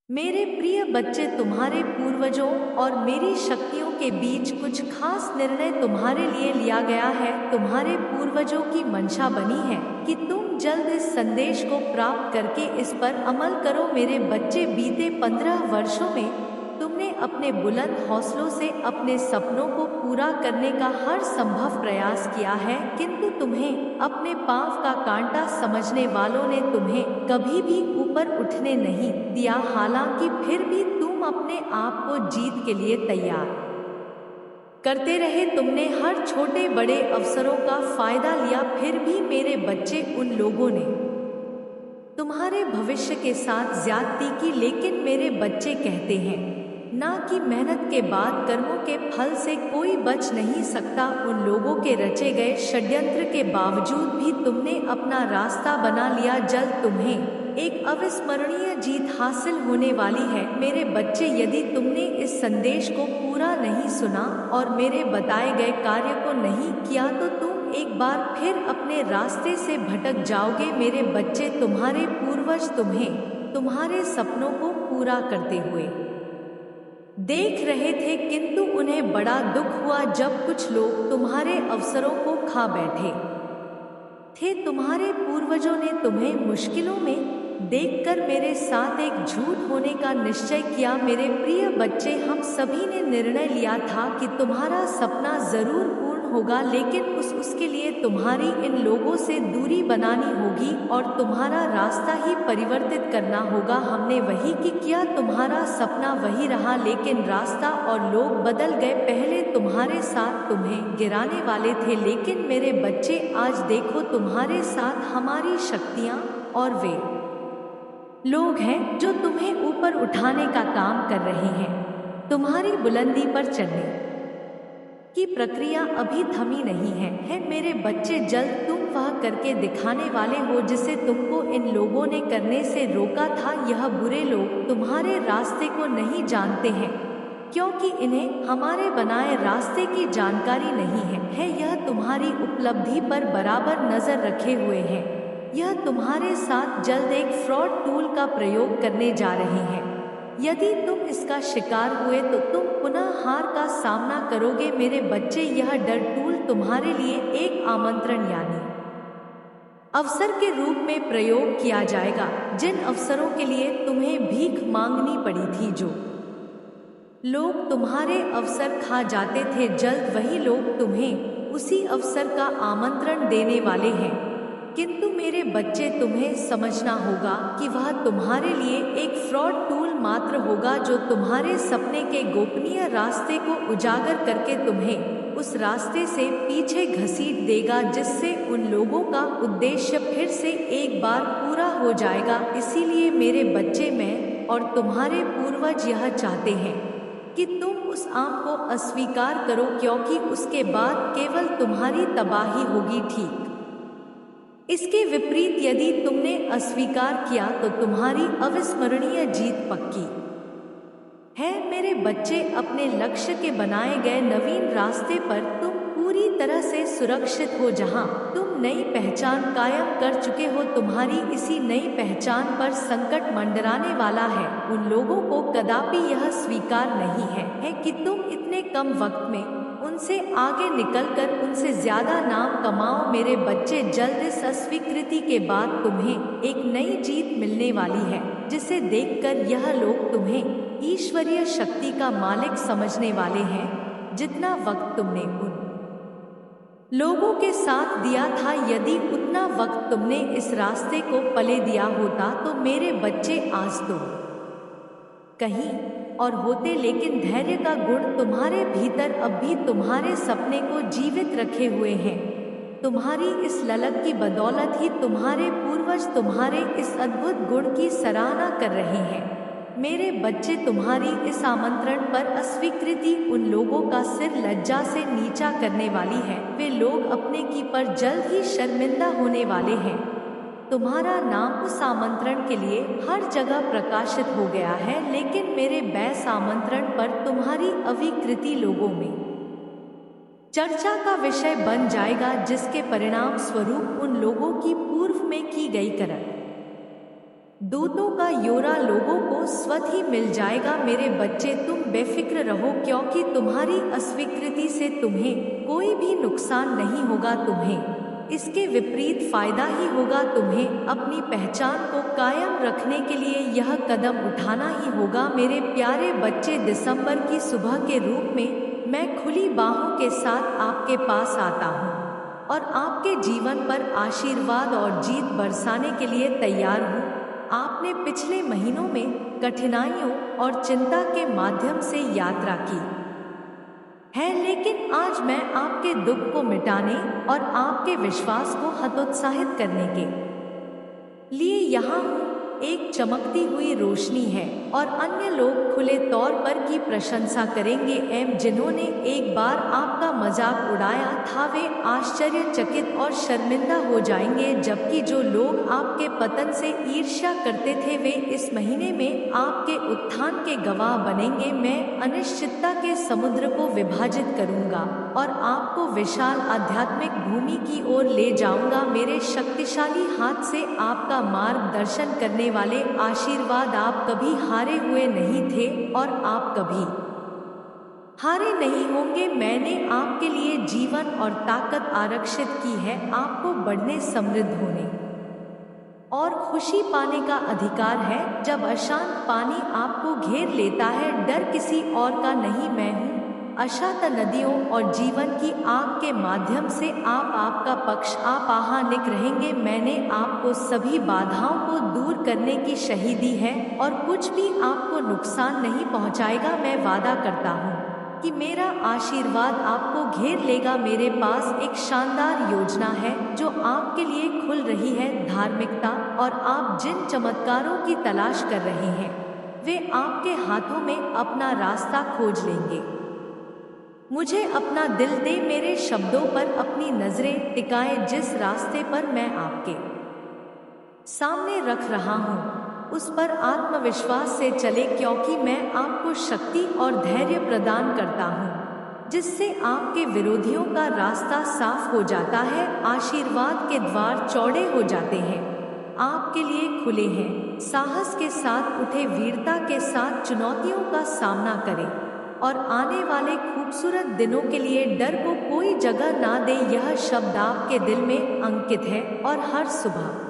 मेरे प्रिय बच्चे, तुम्हारे पूर्वजों और मेरी शक्तियों के बीच कुछ खास निर्णय तुम्हारे लिए लिया गया है। तुम्हारे पूर्वजों की मंशा बनी है कि तुम जल्द इस संदेश को प्राप्त करके इस पर अमल करो। मेरे बच्चे, बीते 15 वर्षों में तुमने अपने बुलंद हौसलों से अपने सपनों को पूरा करने का हर संभव प्रयास किया है, किंतु तुम्हें अपने पांव का कांटा समझने वालों ने तुम्हें कभी भी ऊपर उठने नहीं दिया। हालांकि फिर भी तुम अपने आप को जीत के लिए तैयार करते रहे। तुमने हर छोटे बड़े अवसरों का फायदा लिया, फिर भी मेरे बच्चे, उन लोगों ने तुम्हारे भविष्य के साथ ज्यादती की। लेकिन मेरे बच्चे कहते हैं ना कि मेहनत के बाद कर्मों के फल से कोई बच नहीं सकता। उन लोगों के रचे गए षड्यंत्र के बावजूद भी तुमने अपना रास्ता बना लिया। जल्द तुम्हें एक अविस्मरणीय जीत हासिल होने वाली है। मेरे बच्चे, यदि तुमने इस संदेश को पूरा नहीं सुना और मेरे बताए गए कार्य को नहीं किया तो तुम एक बार फिर अपने रास्ते से भटक जाओगे। मेरे बच्चे, तुम्हारे पूर्वज तुम्हें तुम्हारे सपनों को पूरा करते हुए देख रहे थे, किंतु उन्हें बड़ा दुख हुआ जब कुछ लोग तुम्हारे अवसरों को खा बैठे थे। तुम्हारे पूर्वजों ने तुम्हें मुश्किलों में देखकर मेरे साथ एक झूठ होने का निश्चय किया। मेरे प्रिय बच्चे, हम सभी ने निर्णय लिया था कि तुम्हारा सपना जरूर पूर्ण होगा, लेकिन उसके लिए तुम्हारी इन लोगों से दूरी बनानी होगी और तुम्हारा रास्ता ही परिवर्तित करना होगा। हमने वही किया, तुम्हारा सपना वही रहा, लेकिन रास्ता और लोग बदल गए। पहले तुम्हारे साथ तुम्हें गिराने वाले थे, लेकिन मेरे बच्चे आज देखो, तुम्हारे साथ हमारी शक्तियाँ और वे लोग हैं जो तुम्हें ऊपर उठाने का काम कर रहे हैं। तुम्हारी बुलंदी पर चढ़ने की प्रक्रिया अभी थमी नहीं है। मेरे बच्चे, जल्द तुम वह करके दिखाने वाले हो जिसे तुमको इन लोगों ने करने से रोका था। यह बुरे लोग तुम्हारे रास्ते को नहीं जानते हैं, क्योंकि इन्हें हमारे बनाए रास्ते की जानकारी नहीं है। यह तुम्हारी उपलब्धि पर बराबर नजर रखे हुए हैं। यह तुम्हारे साथ जल्द एक फ्रॉड टूल का प्रयोग करने जा रहे हैं। यदि तुम इसका शिकार हुए तो तुम पुनः हार का सामना करोगे। मेरे बच्चे, यह डर टूल तुम्हारे लिए एक आमंत्रण यानी अवसर के रूप में प्रयोग किया जाएगा। जिन अवसरों के लिए तुम्हें भीख मांगनी पड़ी थी, जो लोग तुम्हारे अवसर खा जाते थे, जल्द वही लोग तुम्हें उसी अवसर का आमंत्रण देने वाले हैं। किंतु मेरे बच्चे, तुम्हें समझना होगा कि वह तुम्हारे लिए एक फ्रॉड टूल मात्र होगा, जो तुम्हारे सपने के गोपनीय रास्ते को उजागर करके तुम्हें उस रास्ते से पीछे घसीट देगा, जिससे उन लोगों का उद्देश्य फिर से एक बार पूरा हो जाएगा। इसीलिए मेरे बच्चे, मैं और तुम्हारे पूर्वज यह चाहते हैं कि तुम उस आम को अस्वीकार करो, क्योंकि उसके बाद केवल तुम्हारी तबाही होगी। ठीक इसके विपरीत, यदि तुमने अस्वीकार किया तो तुम्हारी अविस्मरणीय जीत पक्की है। मेरे बच्चे, अपने लक्ष्य के बनाए गए नवीन रास्ते पर तुम पूरी तरह से सुरक्षित हो, जहां तुम नई पहचान कायम कर चुके हो। तुम्हारी इसी नई पहचान पर संकट मंडराने वाला है। उन लोगों को कदापि यह स्वीकार नहीं है कि तुम इतने कम वक्त में उनसे आगे निकलकर उनसे ज्यादा नाम कमाओ। मेरे बच्चे, जल्द इस अस्वीकृति के बाद तुम्हें एक नई जीत मिलने वाली है, जिसे देखकर यह लोग तुम्हें ईश्वरीय शक्ति का मालिक समझने वाले हैं। जितना वक्त तुमने उन लोगों के साथ दिया था, यदि उतना वक्त तुमने इस रास्ते को पले दिया होता तो मेरे बच्चे आज तो कहीं और होते। लेकिन धैर्य का गुण तुम्हारे भीतर अब भी तुम्हारे सपने को जीवित रखे हुए हैं। तुम्हारी इस ललक की बदौलत ही तुम्हारे पूर्वज तुम्हारे इस अद्भुत गुण की सराहना कर रहे हैं। मेरे बच्चे, तुम्हारी इस आमंत्रण पर अस्वीकृति उन लोगों का सिर लज्जा से नीचा करने वाली है। वे लोग अपने की पर जल्द ही शर्मिंदा होने वाले हैं। तुम्हारा नाम उस आमंत्रण के लिए हर जगह प्रकाशित हो गया है, लेकिन मेरे बैस आमंत्रण पर तुम्हारी अविकृति लोगों में चर्चा का विषय बन जाएगा, जिसके परिणाम स्वरूप उन लोगों की पूर्व में की गई करत दूतों का योरा लोगों को स्वतः ही मिल जाएगा। मेरे बच्चे, तुम बेफिक्र रहो, क्योंकि तुम्हारी अस्वीकृति से तुम्हें कोई भी नुकसान नहीं होगा। तुम्हें इसके विपरीत फायदा ही होगा। तुम्हें अपनी पहचान को कायम रखने के लिए यह कदम उठाना ही होगा। मेरे प्यारे बच्चे, दिसंबर की सुबह के रूप में मैं खुली बाहों के साथ आपके पास आता हूँ और आपके जीवन पर आशीर्वाद और जीत बरसाने के लिए तैयार हूँ। आपने पिछले महीनों में कठिनाइयों और चिंता के माध्यम से यात्रा की है, लेकिन आज मैं आपके दुख को मिटाने और आपके विश्वास को हतोत्साहित करने के लिए यहाँ हूँ। एक चमकती हुई रोशनी है और अन्य लोग खुले तौर पर की प्रशंसा करेंगे। जिन्होंने एक बार आपका मजाक उड़ाया था वे आश्चर्यचकित और शर्मिंदा हो जाएंगे, जबकि जो लोग आपके पतन से ईर्ष्या करते थे वे इस महीने में आपके उत्थान के गवाह बनेंगे। मैं अनिश्चितता के समुद्र को विभाजित करूंगा और आपको विशाल आध्यात्मिक भूमि की ओर ले जाऊंगा। मेरे शक्तिशाली हाथ से आपका मार्गदर्शन करने वाले आशीर्वाद। आप कभी हारे हुए नहीं थे और आप कभी हारे नहीं होंगे। मैंने आपके लिए जीवन और ताकत आरक्षित की है। आपको बढ़ने, समृद्ध होने और खुशी पाने का अधिकार है। जब अशांत पानी आपको घेर लेता है, डर किसी और का नहीं, मैं हूँ। अशांत नदियों और जीवन की आग के माध्यम से आप आपका पक्ष आप आहानिक रहेंगे। मैंने आपको सभी बाधाओं को दूर करने की शहीदी है और कुछ भी आपको नुकसान नहीं पहुंचाएगा। मैं वादा करता हूँ कि मेरा आशीर्वाद आपको घेर लेगा। मेरे पास एक शानदार योजना है जो आपके लिए खुल रही है। धार्मिकता और आप जिन चमत्कारों की तलाश कर रहे हैं वे आपके हाथों में अपना रास्ता खोज लेंगे। मुझे अपना दिल दे, मेरे शब्दों पर अपनी नजरें टिकाए। जिस रास्ते पर मैं आपके सामने रख रहा हूँ उस पर आत्मविश्वास से चले, क्योंकि मैं आपको शक्ति और धैर्य प्रदान करता हूँ जिससे आपके विरोधियों का रास्ता साफ हो जाता है। आशीर्वाद के द्वार चौड़े हो जाते हैं, आपके लिए खुले हैं। साहस के साथ उठे, वीरता के साथ चुनौतियों का सामना करें और आने वाले खूबसूरत दिनों के लिए डर को कोई जगह ना दे। यह शब्द आपके दिल में अंकित है और हर सुबह